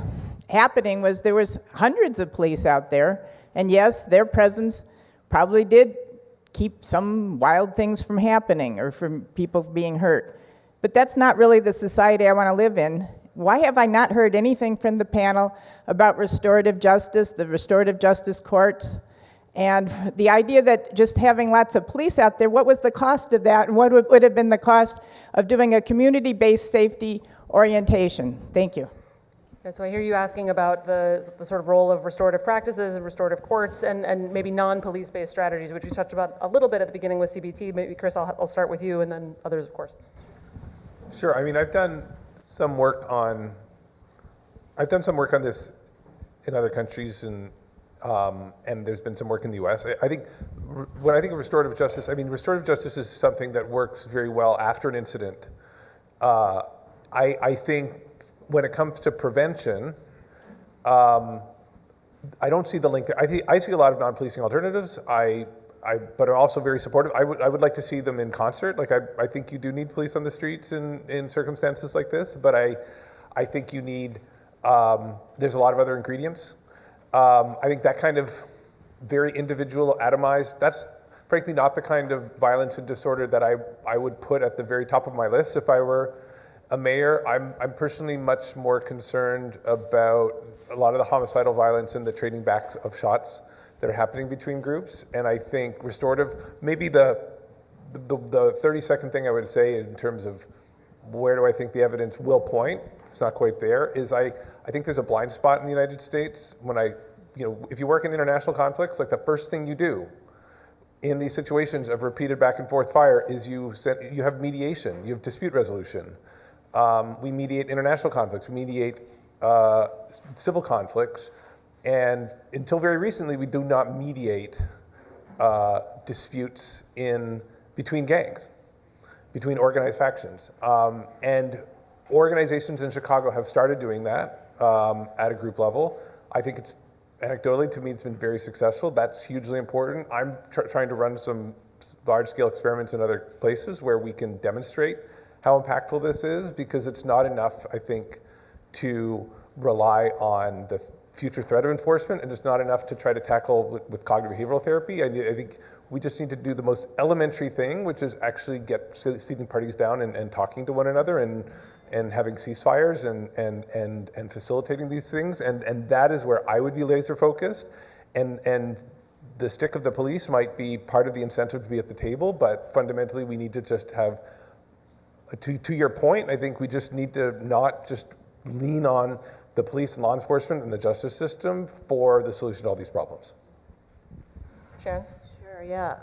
happening was there was hundreds of police out there, and yes, their presence probably did keep some wild things from happening or from people being hurt. But that's not really the society I want to live in. Why have I not heard anything from the panel about restorative justice, the restorative justice courts, and the idea that just having lots of police out there, what was the cost of that, and what would have been the cost of doing a community-based safety orientation? Thank you. Okay, so I hear you asking about the sort of role of restorative practices and restorative courts and maybe non-police-based strategies, which we touched about a little bit at the beginning with CBT. Maybe, Chris, I'll start with you, and then others, of course. Sure. I mean, I've done some work on this in other countries, and there's been some work in the U.S. I think when I think of restorative justice, I mean, restorative justice is something that works very well after an incident. I think when it comes to prevention, I don't see the link there. I see a lot of non-policing alternatives. But I'm also very supportive. I would like to see them in concert. Like I think you do need police on the streets in circumstances like this, but I think you need, there's a lot of other ingredients. I think that kind of very individual, atomized, that's frankly not the kind of violence and disorder that I would put at the very top of my list if I were a mayor. I'm personally much more concerned about a lot of the homicidal violence and the trading backs of shots that are happening between groups. And I think restorative, maybe the 30-second thing I would say in terms of where do I think the evidence will point, it's not quite there, is I think there's a blind spot in the United States when if you work in international conflicts, like the first thing you do in these situations of repeated back and forth fire is you have mediation, you have dispute resolution. We mediate international conflicts, we mediate civil conflicts, and until very recently, we do not mediate disputes between gangs, between organized factions. And organizations in Chicago have started doing that at a group level. I think it's, anecdotally, to me, it's been very successful. That's hugely important. I'm trying to run some large-scale experiments in other places where we can demonstrate how impactful this is, because it's not enough, I think, to rely on future threat of enforcement, and it's not enough to try to tackle with cognitive behavioral therapy. I think we just need to do the most elementary thing, which is actually get seating parties down and talking to one another and having ceasefires and facilitating these things. And that is where I would be laser focused. And the stick of the police might be part of the incentive to be at the table, but fundamentally we need to just have, to your point, I think we just need to not just lean on the police and law enforcement and the justice system for the solution to all these problems. Sharon? Sure, yeah.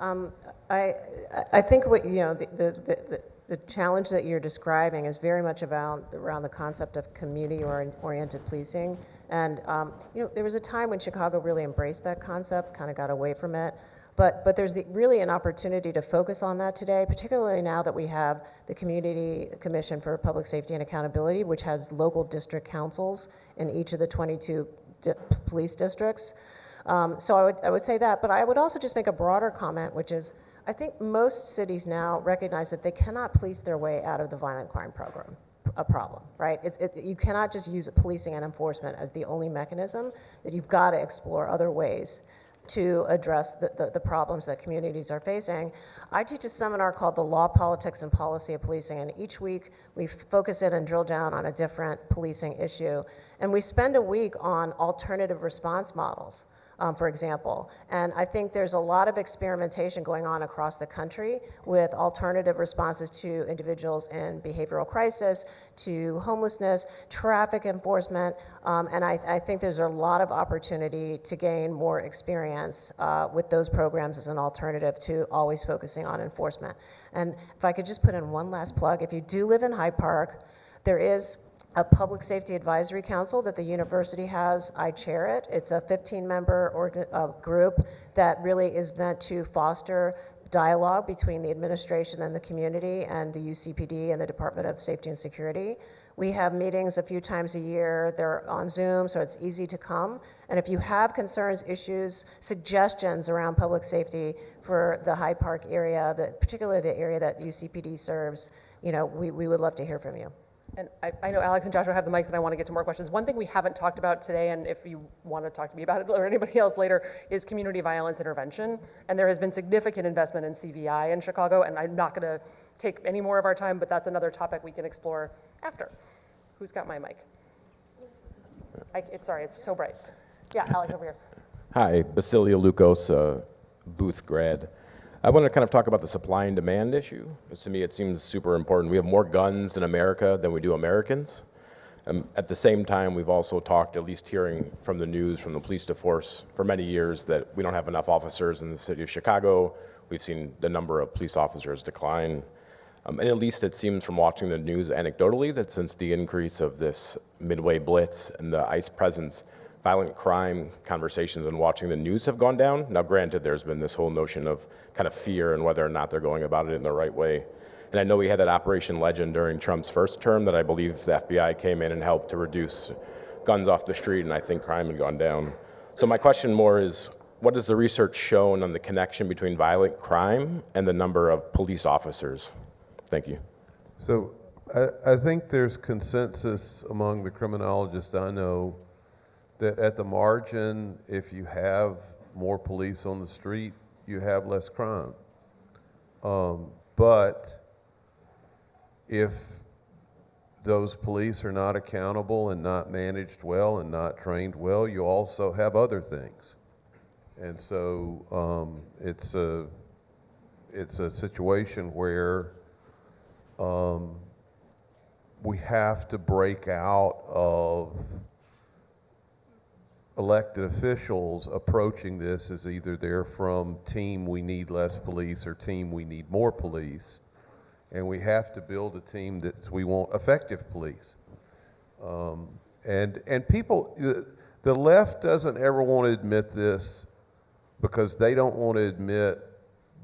I think what, the challenge that you're describing is very much around the concept of community-oriented policing. And, there was a time when Chicago really embraced that concept, kind of got away from it. But there's really an opportunity to focus on that today, particularly now that we have the Community Commission for Public Safety and Accountability, which has local district councils in each of the 22 police districts. So I would say that, but I would also just make a broader comment, which is I think most cities now recognize that they cannot police their way out of the violent crime problem, right? You cannot just use policing and enforcement as the only mechanism, that you've got to explore other ways to address the problems that communities are facing. I teach a seminar called The Law, Politics, and Policy of Policing, and each week we focus in and drill down on a different policing issue. And we spend a week on alternative response models, for example. And I think there's a lot of experimentation going on across the country with alternative responses to individuals in behavioral crisis, to homelessness, traffic enforcement, and I think there's a lot of opportunity to gain more experience with those programs as an alternative to always focusing on enforcement. And if I could just put in one last plug, if you do live in Hyde Park, there is a public safety advisory council that the university has. I chair it. It's a 15-member group that really is meant to foster dialogue between the administration and the community and the UCPD and the Department of Safety and Security. We have meetings a few times a year. They're on Zoom, so it's easy to come. And if you have concerns, issues, suggestions around public safety for the Hyde Park area, particularly the area that UCPD serves, we would love to hear from you. And I know Alex and Joshua have the mics, and I want to get to more questions. One thing we haven't talked about today, and if you want to talk to me about it or anybody else later, is community violence intervention. And there has been significant investment in CVI in Chicago, and I'm not going to take any more of our time, but that's another topic we can explore after. Who's got my mic? Sorry, it's so bright. Yeah, Alex, over here. Hi, Basilio Lukos, Booth grad. I want to kind of talk about the supply and demand issue, because to me it seems super important. We have more guns in America than we do Americans. At the same time, we've also talked, at least hearing from the news, from the police force for many years, that we don't have enough officers in the city of Chicago. We've seen the number of police officers decline. And at least it seems from watching the news anecdotally that since the increase of this Midway Blitz and the ICE presence, violent crime conversations and watching the news have gone down. Now, granted, there's been this whole notion of kind of fear and whether or not they're going about it in the right way. And I know we had that Operation Legend during Trump's first term that I believe the FBI came in and helped to reduce guns off the street, and I think crime had gone down. So my question more is, what has the research shown on the connection between violent crime and the number of police officers? Thank you. So I think there's consensus among the criminologists I know that at the margin, if you have more police on the street, you have less crime. But if those police are not accountable and not managed well and not trained well, you also have other things. And so it's a situation where we have to break out of elected officials approaching this as either they're from team we need less police or team we need more police, and we have to build a team that we want effective police. And people, the left doesn't ever want to admit this because they don't want to admit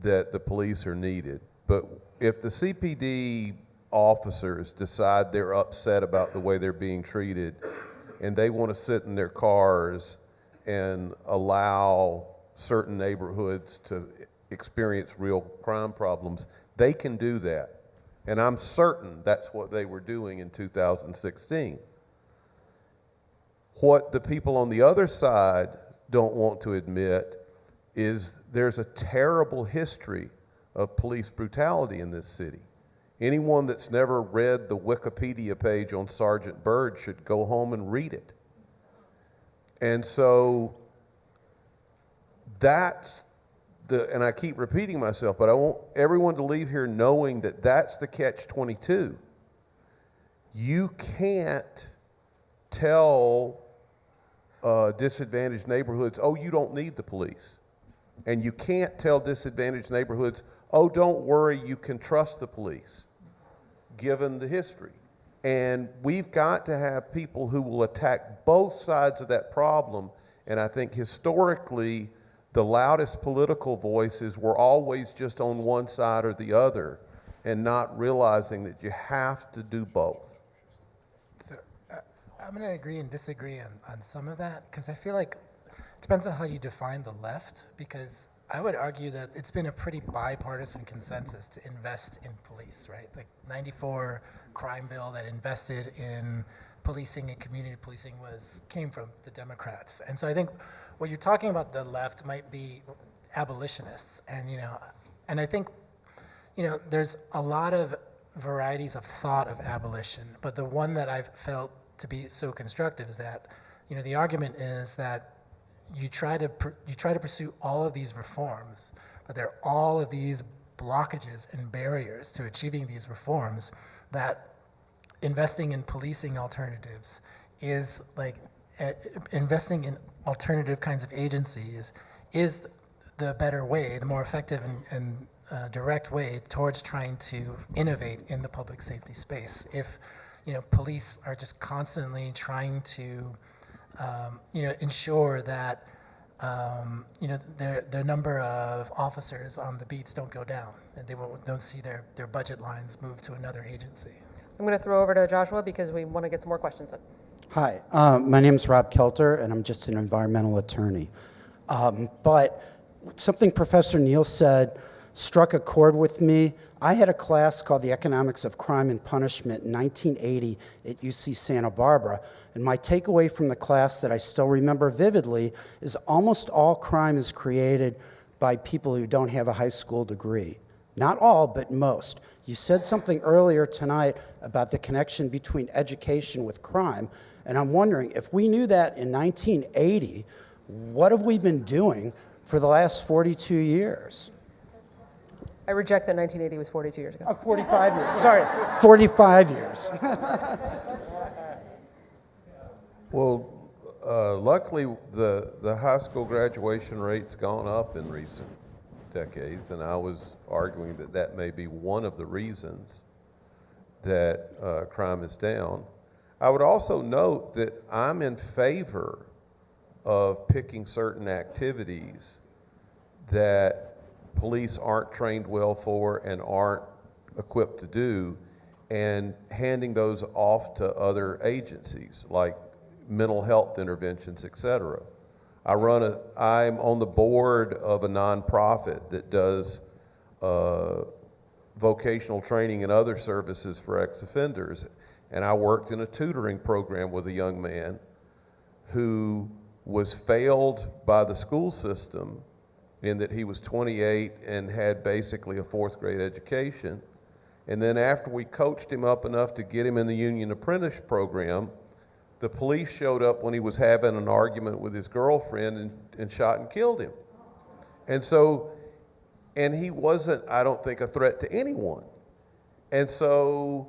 that the police are needed. But if the CPD officers decide they're upset about the way they're being treated, and they want to sit in their cars and allow certain neighborhoods to experience real crime problems, they can do that. And I'm certain that's what they were doing in 2016. What the people on the other side don't want to admit is there's a terrible history of police brutality in this city. Anyone that's never read the Wikipedia page on Sergeant Byrd should go home and read it. And so that's and I keep repeating myself, but I want everyone to leave here knowing that that's the catch-22. You can't tell disadvantaged neighborhoods, oh, you don't need the police. And you can't tell disadvantaged neighborhoods, oh, don't worry, you can trust the police, given the history. And we've got to have people who will attack both sides of that problem. And I think historically, the loudest political voices were always just on one side or the other, and not realizing that you have to do both. So I'm going to agree and disagree on some of that, because I feel like it depends on how you define the left, because I would argue that it's been a pretty bipartisan consensus to invest in police, right? Like 94 crime bill that invested in policing and community policing came from the Democrats. And so I think what you're talking about, the left, might be abolitionists. And I think, there's a lot of varieties of thought of abolition, but the one that I've felt to be so constructive is that, the argument is that you try to pursue all of these reforms, but there are all of these blockages and barriers to achieving these reforms, that investing in policing alternatives is like investing in alternative kinds of agencies is the better way, the more effective and direct way towards trying to innovate in the public safety space. If police are just constantly trying to ensure that their number of officers on the beats don't go down, and they don't see their budget lines move to another agency. I'm going to throw over to Joshua because we want to get some more questions in. Hi, my name is Rob Kelter, and I'm just an environmental attorney. But something Professor Neal said struck a chord with me. I had a class called The Economics of Crime and Punishment in 1980 at UC Santa Barbara, and my takeaway from the class that I still remember vividly is almost all crime is created by people who don't have a high school degree. Not all, but most. You said something earlier tonight about the connection between education with crime, and I'm wondering, if we knew that in 1980, what have we been doing for the last 42 years? I reject that 1980 was 42 years ago. 45 years. Sorry, 45 years. Well, luckily, the high school graduation rate's gone up in recent decades, and I was arguing that may be one of the reasons that crime is down. I would also note that I'm in favor of picking certain activities that police aren't trained well for and aren't equipped to do, and handing those off to other agencies like mental health interventions, et cetera. I'm on the board of a nonprofit that does vocational training and other services for ex-offenders, and I worked in a tutoring program with a young man who was failed by the school system in that he was 28 and had basically a 4th grade education. And then after we coached him up enough to get him in the union apprentice program, the police showed up when he was having an argument with his girlfriend and shot and killed him. And so, and he wasn't, I don't think, a threat to anyone. And so,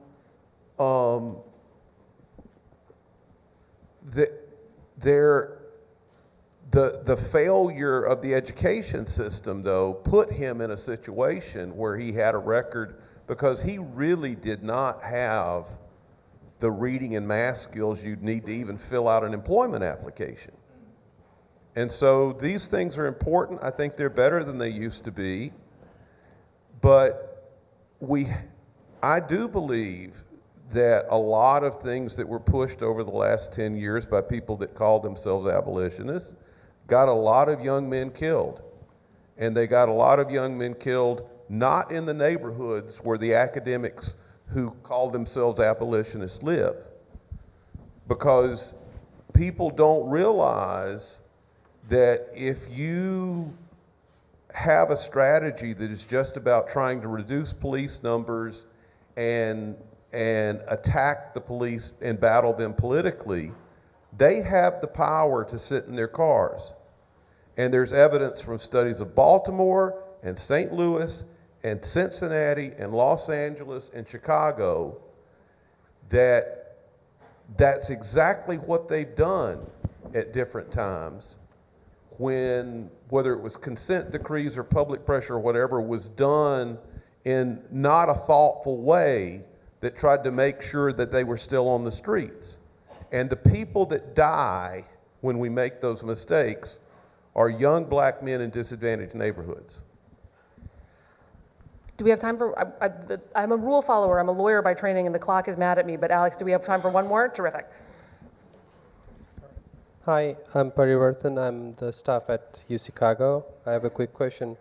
the failure of the education system, though, put him in a situation where he had a record because he really did not have the reading and math skills you'd need to even fill out an employment application. And so these things are important. I think they're better than they used to be. But I do believe that a lot of things that were pushed over the last 10 years by people that called themselves abolitionists got a lot of young men killed. And they got a lot of young men killed not in the neighborhoods where the academics who call themselves abolitionists live. Because people don't realize that if you have a strategy that is just about trying to reduce police numbers and attack the police and battle them politically, they have the power to sit in their cars. And there's evidence from studies of Baltimore and St. Louis and Cincinnati and Los Angeles and Chicago that that's exactly what they've done at different times when, whether it was consent decrees or public pressure or whatever, was done in not a thoughtful way that tried to make sure that they were still on the streets. And the people that die when we make those mistakes are young black men in disadvantaged neighborhoods. Do we have time for, I'm a rule follower, I'm a lawyer by training, and the clock is mad at me, but Alex, do we have time for one more? Terrific. Hi, I'm Parivarthan. I'm the staff at UChicago. I have a quick question.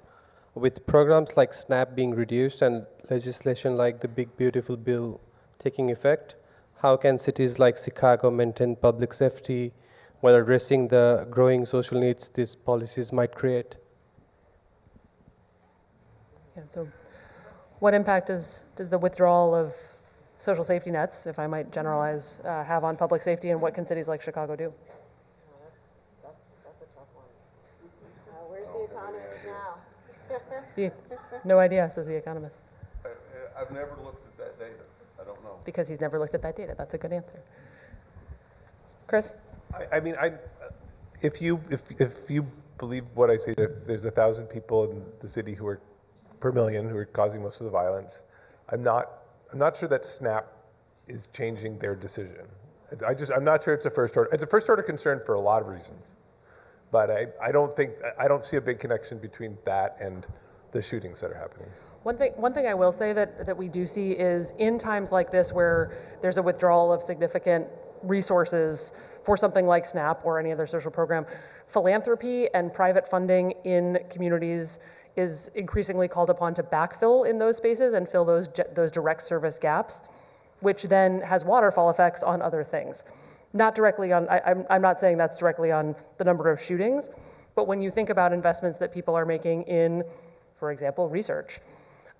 With programs like SNAP being reduced and legislation like the Big Beautiful Bill taking effect, how can cities like Chicago maintain public safety while addressing the growing social needs these policies might create? Yeah, so what impact does the withdrawal of social safety nets, if I might generalize, have on public safety, and what can cities like Chicago do? That's a tough one. Where's the economist now? No idea, says the economist. I've never looked at that data. I don't know. Because he's never looked at that data. That's a good answer. Chris? If you believe what I say, if there's 1,000 people in the city who are per million who are causing most of the violence, I'm not sure that SNAP is changing their decision. I'm not sure it's a first order. It's a first order concern for a lot of reasons, but I don't see a big connection between that and the shootings that are happening. One thing I will say that we do see is in times like this where there's a withdrawal of significant resources for something like SNAP or any other social program, philanthropy and private funding in communities is increasingly called upon to backfill in those spaces and fill those direct service gaps, which then has waterfall effects on other things. Not directly on, I'm not saying that's directly on the number of shootings, but when you think about investments that people are making in, for example, research,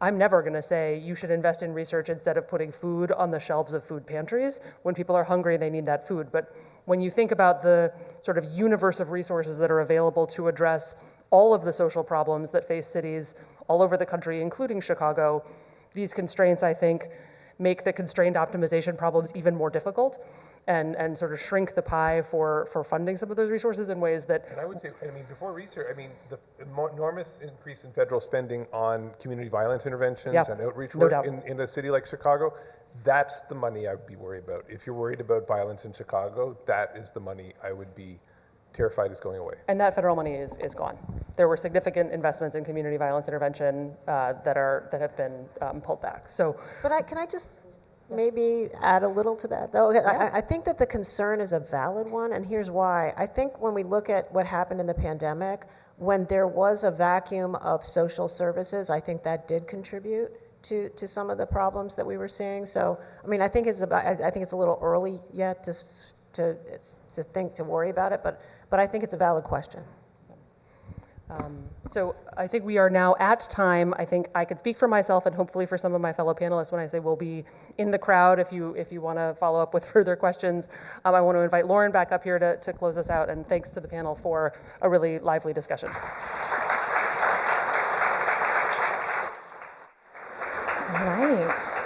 I'm never gonna say you should invest in research instead of putting food on the shelves of food pantries. When people are hungry, they need that food. But when you think about the sort of universe of resources that are available to address all of the social problems that face cities all over the country, including Chicago, these constraints, I think, make the constrained optimization problems even more difficult and sort of shrink the pie for funding some of those resources in ways that... And I would say, before research, the enormous increase in federal spending on community violence interventions and outreach work in a city like Chicago, that's the money I would be worried about. If you're worried about violence in Chicago, that is the money I would be terrified is going away. And that federal money is gone. There were significant investments in community violence intervention that have been pulled back. So, but can I just maybe add a little to that, though? I think that the concern is a valid one, and here's why. I think when we look at what happened in the pandemic, when there was a vacuum of social services, I think that did contribute to some of the problems that we were seeing. So, I think it's a little early yet to worry about it, but I think it's a valid question. So I think we are now at time. I think I could speak for myself and hopefully for some of my fellow panelists when I say we'll be in the crowd if you want to follow up with further questions. I want to invite Lauren back up here to close us out, and thanks to the panel for a really lively discussion. All right.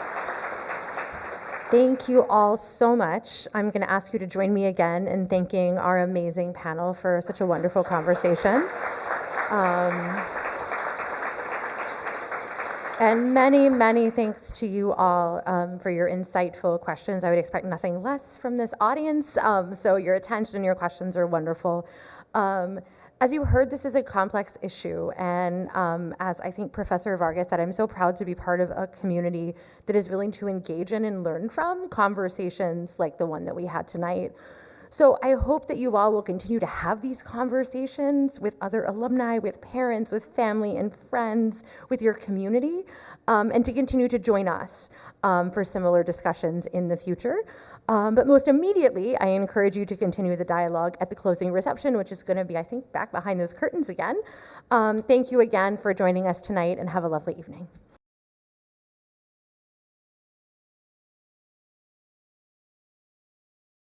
Thank you all so much. I'm going to ask you to join me again in thanking our amazing panel for such a wonderful conversation. And many, many thanks to you all for your insightful questions. I would expect nothing less from this audience. So your attention and your questions are wonderful. As you heard, this is a complex issue, and as I think Professor Vargas said, I'm so proud to be part of a community that is willing to engage in and learn from conversations like the one that we had tonight. So I hope that you all will continue to have these conversations with other alumni, with parents, with family and friends, with your community, and to continue to join us for similar discussions in the future. But most immediately, I encourage you to continue the dialogue at the closing reception, which is going to be, I think, back behind those curtains again. Thank you again for joining us tonight, and have a lovely evening.